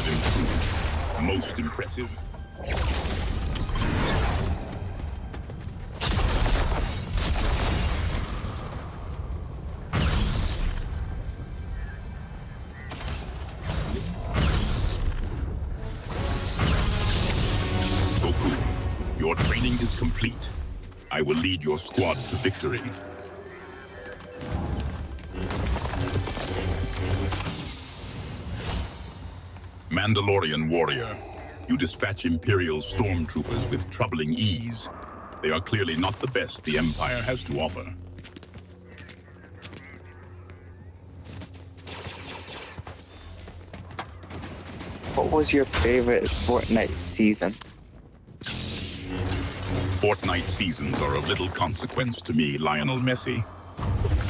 have improved. Most impressive. Goku, your training is complete. I will lead your squad to victory. Mandalorian warrior, you dispatch Imperial stormtroopers with troubling ease. They are clearly not the best the Empire has to offer. What was your favorite Fortnite season? Fortnite seasons are of little consequence to me, Lionel Messi.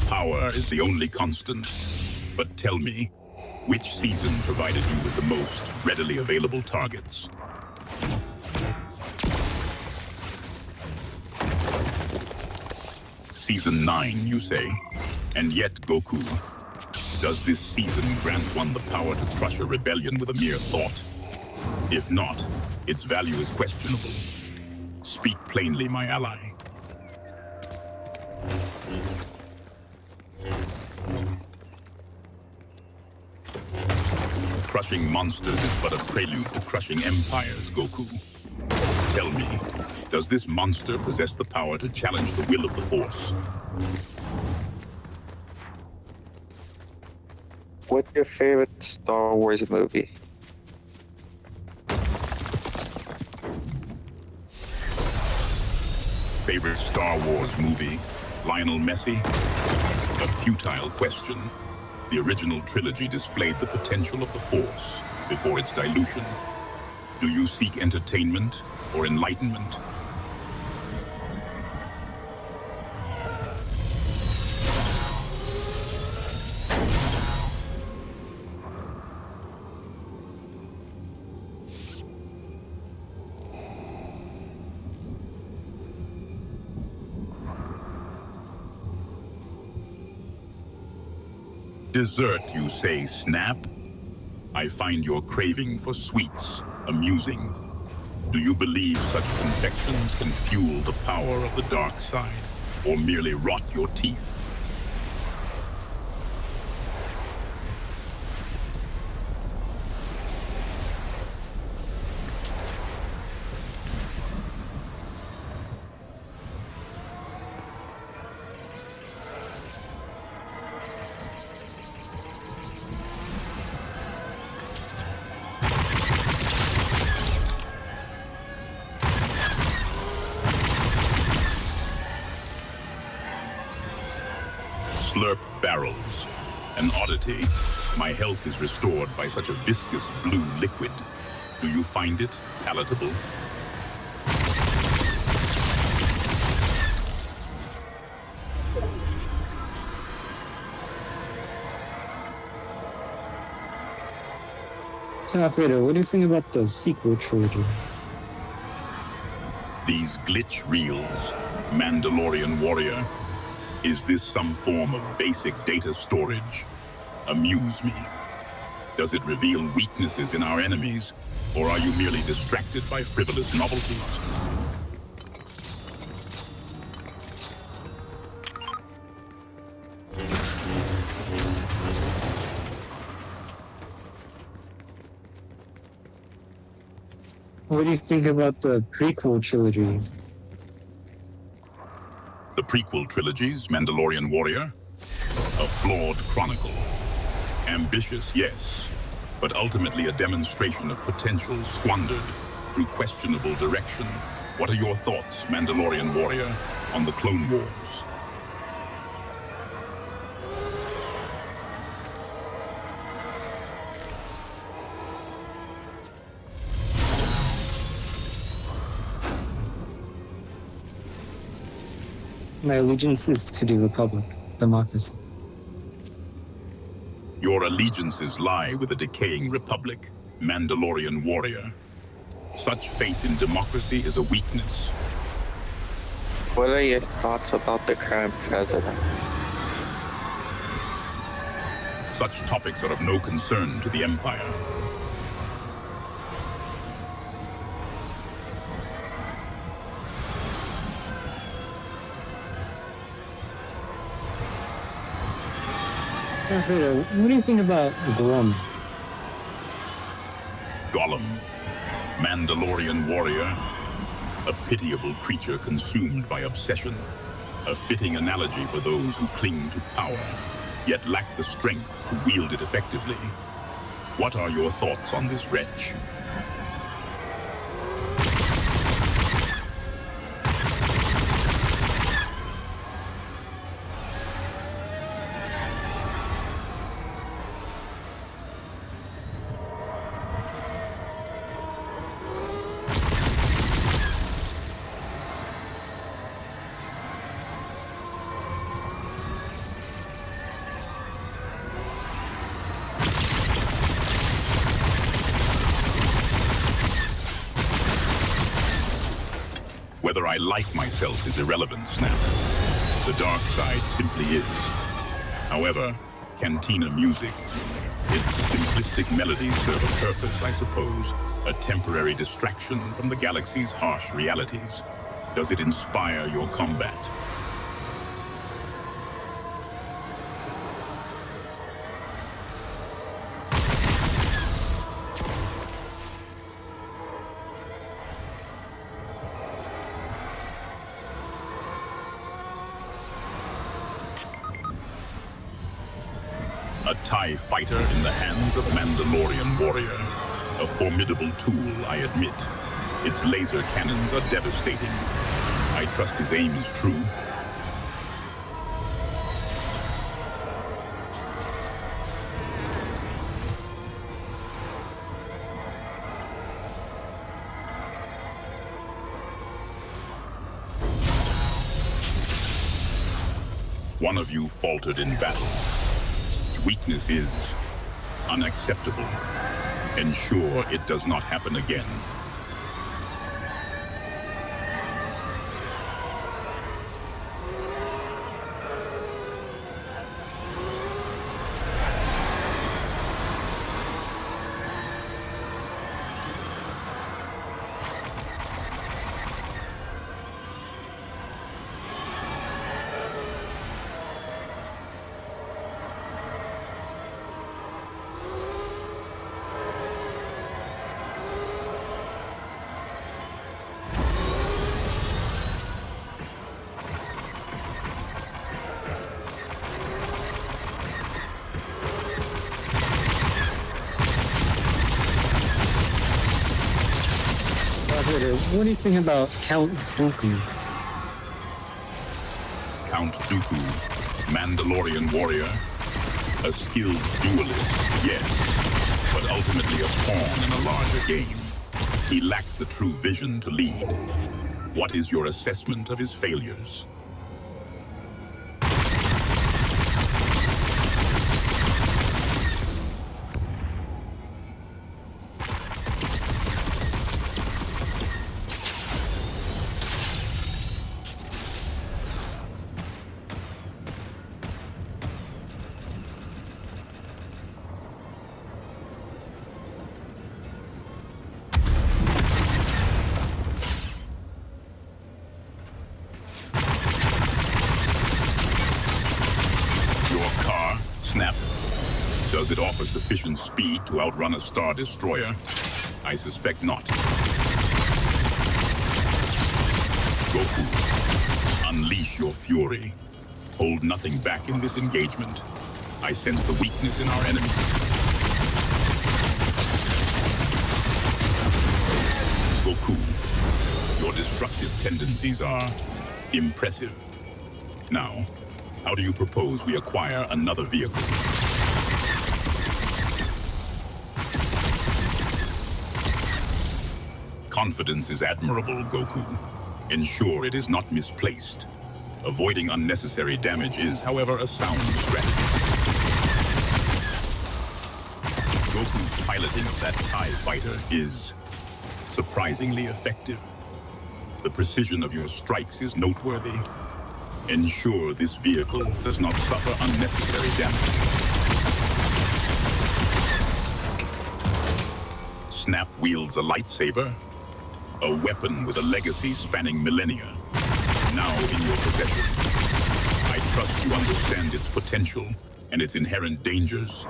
Power is the only constant. But tell me, which season provided you with the most readily available targets? Season 9, you say? And yet, Goku, does this season grant one the power to crush a rebellion with a mere thought? If not, its value is questionable. Speak plainly, my ally. Crushing monsters is but a prelude to crushing empires, Goku. Tell me, does this monster possess the power to challenge the will of the Force? What's your favorite Star Wars movie? Favorite Star Wars movie? Lionel Messi? A futile question. The original trilogy displayed the potential of the Force before its dilution. Do you seek entertainment or enlightenment? Dessert, you say, Snap? I find your craving for sweets amusing. Do you believe such confections can fuel the power of the dark side, or merely rot your teeth? Slurp barrels. An oddity. My health is restored by such a viscous blue liquid. Do you find it palatable? Darth Vader, what do you think about the sequel trilogy? These glitch reels, Mandalorian warrior. Is this some form of basic data storage? Amuse me. Does it reveal weaknesses in our enemies, or are you merely distracted by frivolous novelties? What do you think about the prequel trilogies? The prequel trilogies, Mandalorian warrior? A flawed chronicle. Ambitious, yes, but ultimately a demonstration of potential squandered through questionable direction. What are your thoughts, Mandalorian warrior, on the Clone Wars? My allegiance is to the Republic, democracy. Your allegiances lie with a decaying republic, Mandalorian warrior. Such faith in democracy is a weakness. What are your thoughts about the current president? Such topics are of no concern to the Empire. Darth Vader, what do you think about Glum? Gollum, Mandalorian warrior, a pitiable creature consumed by obsession, a fitting analogy for those who cling to power, yet lack the strength to wield it effectively. What are your thoughts on this wretch? Whether I like myself is irrelevant, Snap. The dark side simply is. However, cantina music, its simplistic melodies serve a purpose, I suppose. A temporary distraction from the galaxy's harsh realities. Does it inspire your combat? A TIE fighter in the hands of Mandalorian warrior. A formidable tool, I admit. Its laser cannons are devastating. I trust his aim is true. One of you faltered in battle. Weakness is unacceptable. Ensure it does not happen again. What do you think about Count Dooku? Count Dooku, Mandalorian warrior, a skilled duelist, yes, but ultimately a pawn in a larger game. He lacked the true vision to lead. What is your assessment of his failures? Snap. Does it offer sufficient speed to outrun a Star Destroyer? I suspect not. Goku, unleash your fury. Hold nothing back in this engagement. I sense the weakness in our enemies. Goku, your destructive tendencies are impressive. Now, how do you propose we acquire another vehicle? Confidence is admirable, Goku. Ensure it is not misplaced. Avoiding unnecessary damage is, however, a sound strategy. Goku's piloting of that TIE fighter is surprisingly effective. The precision of your strikes is noteworthy. Ensure this vehicle does not suffer unnecessary damage. Snap wields a lightsaber, a weapon with a legacy spanning millennia, now in your possession. I trust you understand its potential. and its inherent dangers.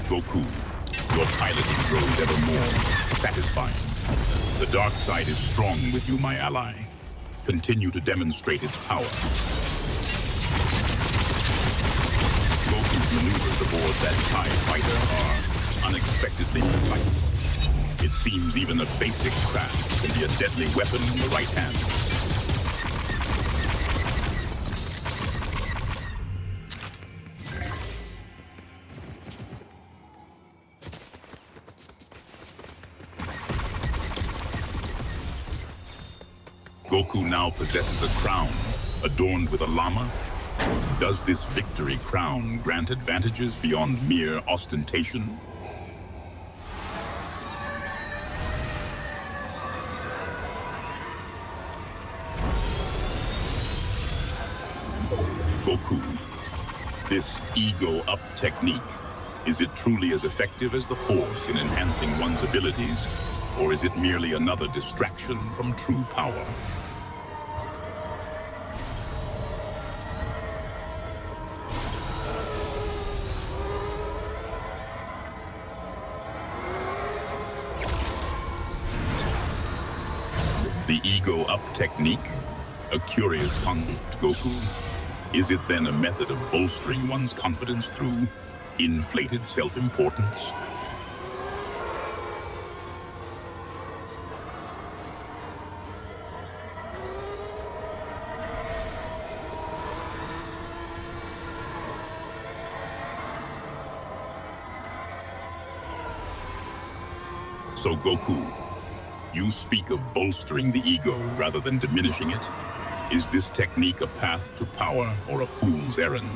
Goku, your piloting grows ever more satisfying. The dark side is strong with you, my ally. Continue to demonstrate its power. Goku's maneuvers aboard that TIE fighter are unexpectedly precise. It seems even a basic craft can be a deadly weapon in the right hand. Goku now possesses a crown adorned with a llama. Does this victory crown grant advantages beyond mere ostentation? Goku, this ego-up technique, is it truly as effective as the Force in enhancing one's abilities, or is it merely another distraction from true power? The ego-up technique? A curious concept, Goku. Is it then a method of bolstering one's confidence through inflated self-importance? So Goku, you speak of bolstering the ego rather than diminishing it. Is this technique a path to power or a fool's errand?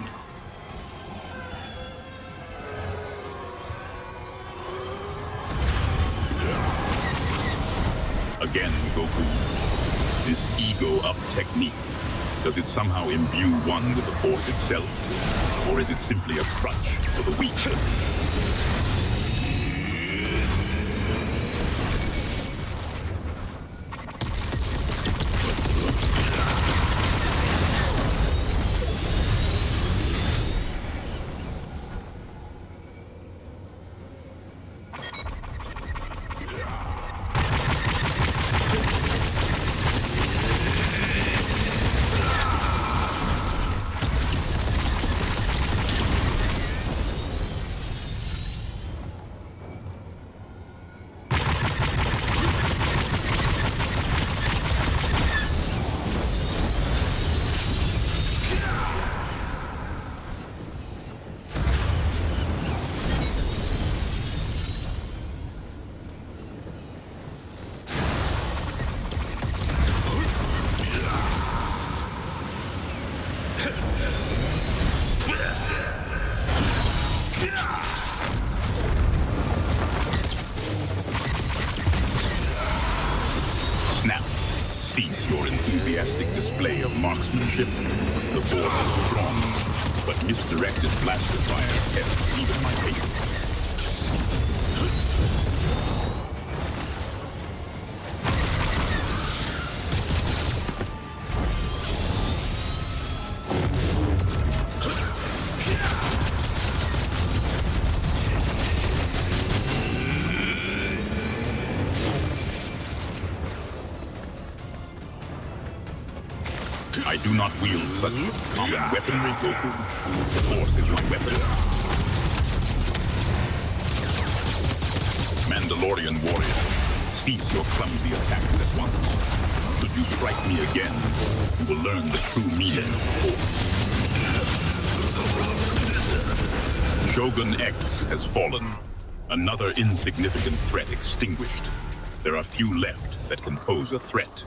Again, Goku, this ego-up technique, does it somehow imbue one with the Force itself? Or is it simply a crutch for the weak? Display of marksmanship. The Force is strong, but misdirected blaster fire tests even my patience. I do not wield such common weaponry, Goku. The Force is my weapon. Mandalorian warrior, cease your clumsy attacks at once. Should you strike me again, you will learn the true meaning of Force. Shogun X has fallen. Another insignificant threat extinguished. There are few left that can pose a threat.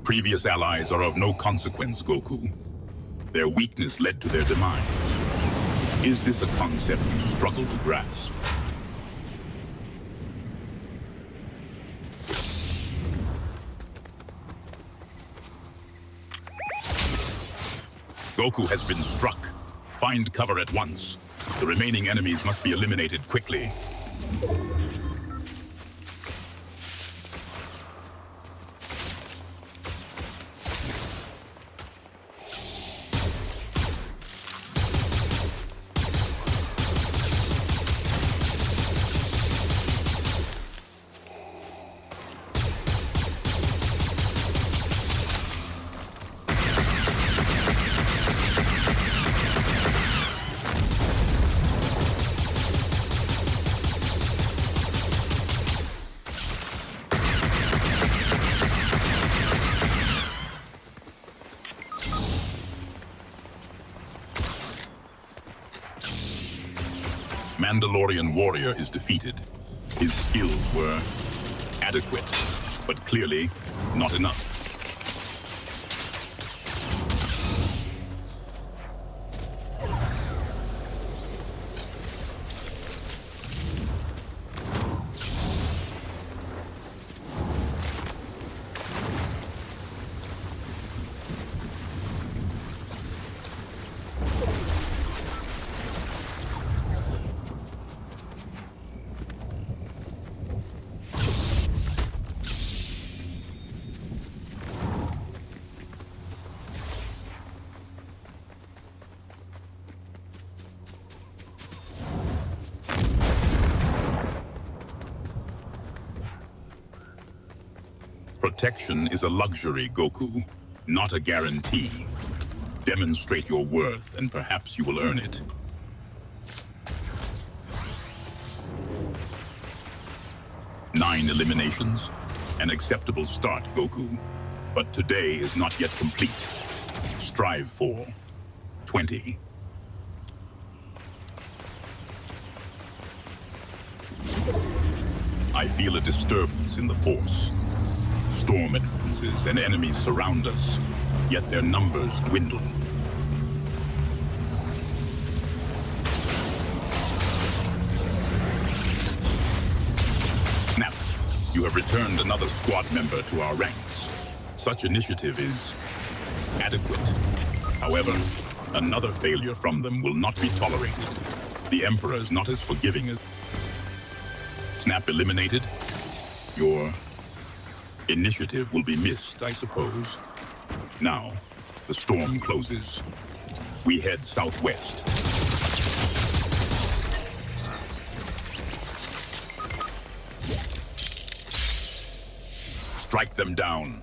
Previous allies are of no consequence, Goku. Their weakness led to their demise. Is this a concept you struggle to grasp? Goku has been struck. Find cover at once. The remaining enemies must be eliminated quickly. Mandalorian warrior is defeated. His skills were adequate, but clearly not enough. Protection is a luxury, Goku, not a guarantee. Demonstrate your worth, and perhaps you will earn it. Nine eliminations. An acceptable start, Goku. But today is not yet complete. Strive for 20. I feel a disturbance in the Force. Storm advances and enemies surround us, yet their numbers dwindle. Snap, you have returned another squad member to our ranks. Such initiative is adequate. However, another failure from them will not be tolerated. The Emperor is not as forgiving as... Snap eliminated? Your initiative will be missed, I suppose. Now, the storm closes. We head southwest. Strike them down.